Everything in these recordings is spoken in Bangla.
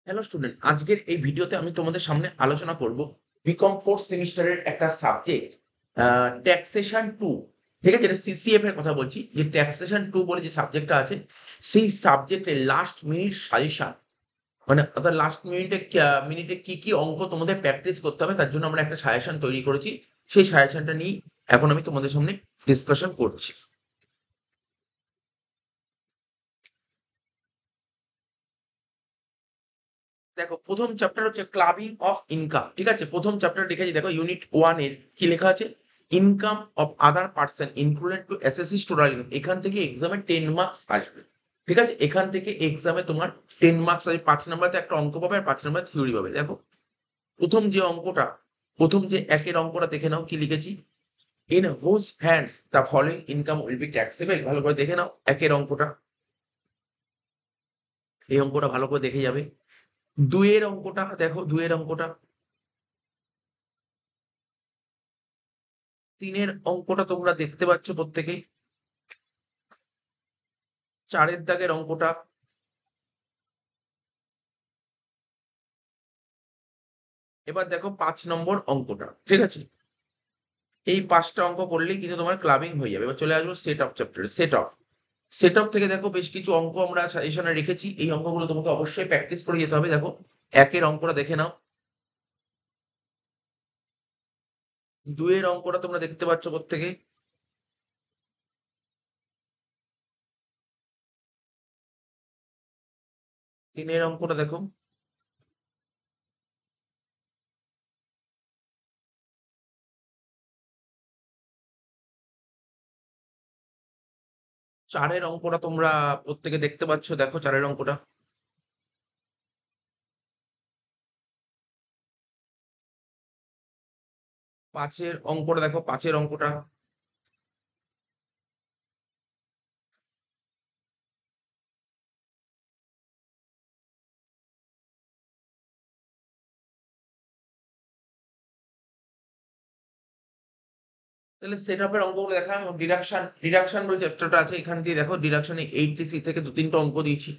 হ্যালো স্টুডেন্ট, আজকের এই ভিডিওতে আমি তোমাদের সামনে আলোচনা করব বিকম ফোর্থ সেমিস্টারের একটা সাবজেক্ট ট্যাক্সেশন টু। ঠিক আছে, এটা সিসিএফ এর কথা বলছি, যে ট্যাক্সেশন টু বলে যে সাবজেক্টটা আছে, সেই সাবজেক্টের লাস্ট মিনিট সাজেশন। মানে অর্থাৎ লাস্ট মিনিটে কি কি অঙ্ক তোমাদের প্র্যাকটিস করতে হবে, তার জন্য আমরা একটা সাজেশন তৈরি করেছি। সেই সাজেশনটা নিয়ে এখন আমি তোমাদের সামনে ডিসকাশন করছি। দেখো, প্রথম চ্যাপ্টার হচ্ছে ক্লাবিং অফ ইনকাম। ঠিক আছে, প্রথম চ্যাপ্টার লিখেছি, দেখো ইউনিট ওয়ান এর কি লেখা আছে, income of other person included to assessee's total income. এখান থেকে এক্সামে 10 মার্কস আসবে। ঠিক আছে, এখান থেকে এক্সামে তোমার 10 মার্কস আসবে। 5 নাম্বারতে একটা অঙ্ক পাবে আর 5 নাম্বার থিওরি পাবে। দেখো, প্রথম যে অঙ্কটা, প্রথম যে একের অঙ্কটা দেখে নাও, কি লিখেছি, in whose hands the following income will be taxable. ভালো করে দেখে নাও একের অঙ্কটা, এই অঙ্কটা ভালো করে দেখে যাবে। দুইয়ের অঙ্কটা দেখো, দুইয়ের অঙ্কটা, তিনের অঙ্কটা তোমরা দেখতে পাচ্ছ প্রত্যেকেই, চারের দাগের অঙ্কটা, এবার দেখো 5 নম্বর অঙ্কটা। ঠিক আছে, এই 5টা অঙ্ক করলেই কিন্তু তোমার ক্লাবিং হয়ে যাবে। এবার চলে আসবো set of chapter. Set of থেকে দেখো বেশ কিছু অঙ্ক আমরা সাজেশনে রেখেছি, এই অঙ্কগুলো তোমাকে অবশ্যই প্র্যাকটিস করে যেতে হবে। দেখো, একের অঙ্কটা দেখে নাও, দুইয়ের অঙ্কটা তোমরা দেখতে পাচ্ছ প্রত্যেকে, তিনের অঙ্কটা দেখো, চারের অঙ্কটা তোমরা প্রত্যেকে দেখতে পাচ্ছ, দেখো চারের অঙ্কটা, পাঁচের অঙ্কটা দেখো, পাঁচের অঙ্কটা, তাহলে সেট আপের অঙ্কগুলো দেখা। ডিডাকশন ডিডাকশন বলে চ্যাপ্টারটা আছে, এখান দিয়ে দেখো ডিডাকশনে 80 থেকে দু তিনটা অঙ্ক দিয়েছি।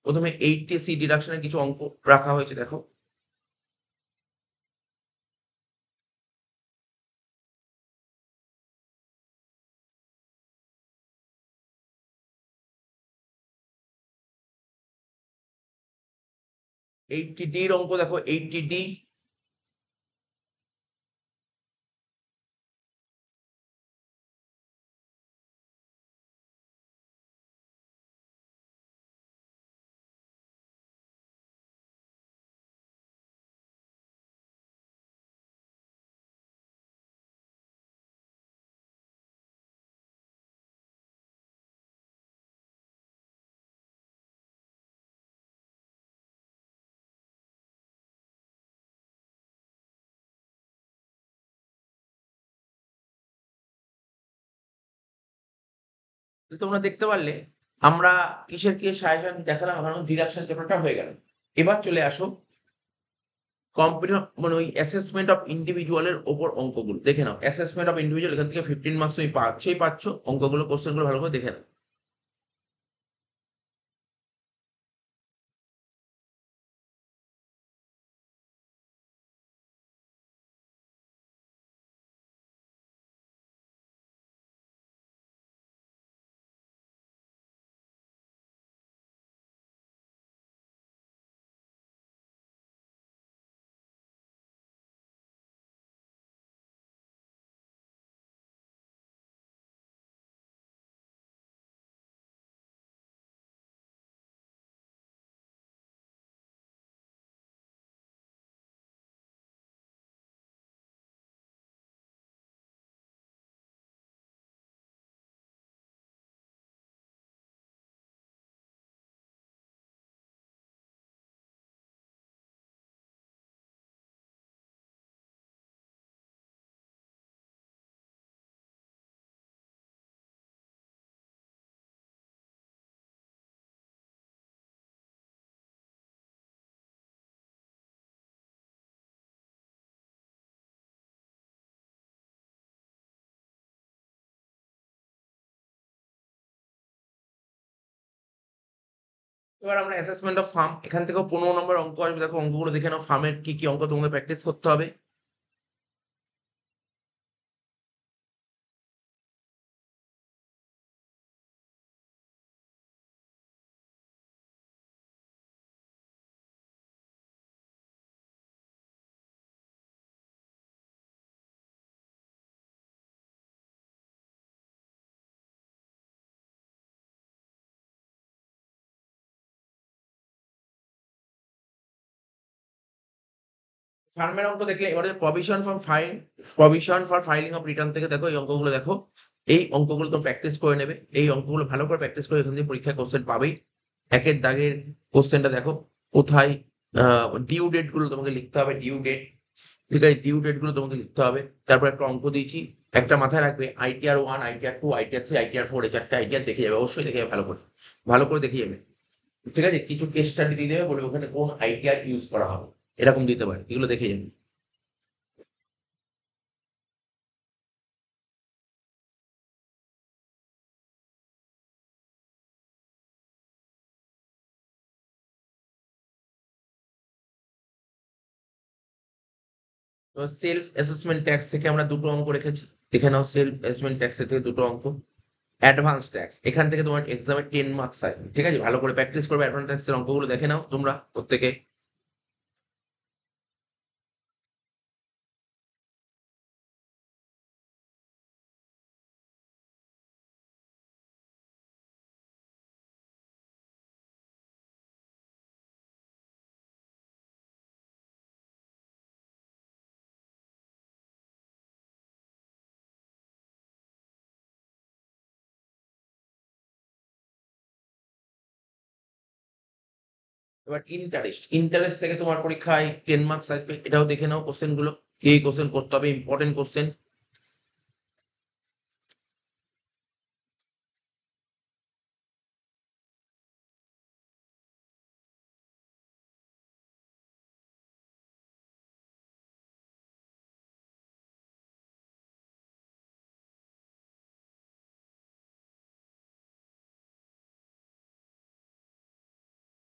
প্রথমে 80 ডিডাকশনের কিছু অঙ্ক রাখা হয়েছে, দেখো। এইটটি ডি এর অঙ্ক দেখো, 80 ডি, তোমরা দেখতে পারলে আমরা কিসের কি সাজেশন দেখালাম, আমার ডিডাকশন চ্যাপ্টারটা হয়ে গেল। এবার চলে আসো কম্পিউটার, মানে ওই অ্যাসেসমেন্ট অফ ইন্ডিভিজুয়ালের ওপর অঙ্কগুলো দেখে নাও। অ্যাসেসমেন্ট অফ ইন্ডিভিজুয়াল, এখান থেকে 15 মার্কস তুমি পাচ্ছ। অঙ্কগুলো, কোশ্চেনগুলো ভালো করে দেখে নাও। এবার আমরা অ্যাসেসমেন্ট অফ ফার্ম, এখান থেকেও 15 নম্বর অঙ্ক আসবে। দেখো অঙ্কগুলো দেখে নাও, ফার্মের কি কি অঙ্ক তোমাদের প্র্যাকটিস করতে হবে। ফার্মের অঙ্ক দেখলে এবারে provision for filing of return থেকে দেখো এই অঙ্কগুলো দেখো। এই অঙ্কগুলো তুমি প্র্যাকটিস করে নেবে, এই অঙ্কগুলো ভালো করে প্র্যাকটিস করে এখান থেকে পরীক্ষায় কোশ্চেন পাবেই। একের দাগের কোশ্চেনটা দেখো কোথায়, ডিউ ডেট গুলো তোমাকে লিখতে হবে, ডিউ ডেট, ঠিক আছে, ডিউ ডেট গুলো তোমাকে লিখতে হবে। তারপর একটা অঙ্ক দিয়েছি, একটা মাথায় রাখবে, ITR 1, ITR 2, ITR 3, ITR 4, এই চারটা ITR দেখে যাবে, অবশ্যই দেখে যাবে, ভালো করে দেখে যাবে। ঠিক আছে, কিছু কেস স্টাডি দিয়ে দেবে, বলবে ওখানে কোন ITR ইউজ করা হবে, এরকম দিতে পারে, এগুলো দেখে যাবে। তো সেলফ অ্যাসেসমেন্ট ট্যাক্স থেকে আমরা দুটো অঙ্ক রেখেছি, দেখে নাও। সেলফ অ্যাসেসমেন্ট ট্যাক্স থেকে দুটো অঙ্ক। অ্যাডভান্স ট্যাক্স, এখান থেকে তোমার এক্সামে 10 মার্কস আসবে, ঠিক আছে, ভালো করে প্র্যাকটিস করবে। অ্যাডভান্স ট্যাক্সের অঙ্কগুলো দেখে নাও তোমরা প্রত্যেকে। এবার ইন্টারেস্ট থেকে তোমার পরীক্ষায় 10 মার্কস আসবে, এটাও দেখে নাও কোশ্চেন গুলো, কি কোশ্চেন করতে হবে, important question.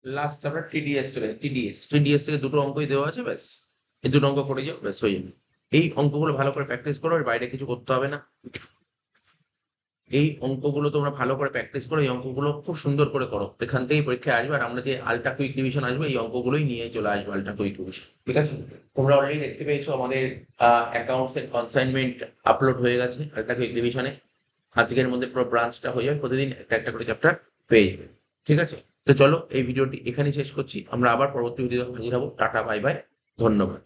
Last chapter TDS থেকে দুটো অঙ্কই দেওয়া আছে, ব্যাস এই দুটো অঙ্ক করে যাও, ব্যাস হয়ে যাবে। এই অঙ্কগুলো ভালো করে প্র্যাকটিস করো, এর বাইরে কিছু করতে হবে না। এই অঙ্কগুলো তোমরা ভালো করে প্র্যাকটিস করো, এই অঙ্কগুলো খুব সুন্দর করে করো, এখান থেকেই পরীক্ষায় আসবে। আর আমরা যে আলট্রা কুইক ডিভিশন আসবে, এই অঙ্কগুলোই নিয়ে চলে আসবে আলট্রা কুইক ডিভিশন, ঠিক আছে। তোমরা অলরেডি দেখতে পেয়েছো আমাদের অ্যাকাউন্টস এর কনসাইনমেন্ট আপলোড হয়ে গেছে আলট্রা কুইক ডিভিশনে। আজকের মধ্যে পুরো ব্রাঞ্চটা হয়ে যাবে, প্রতিদিন একটা একটা করে চ্যাপ্টার পেয়ে যাবে, ঠিক আছে। তো চলো এই ভিডিওটি এখানেই শেষ করছি, আমরা আবার পরবর্তী ভিডিও হাজির হবো। টাটা, বাই বাই, ধন্যবাদ।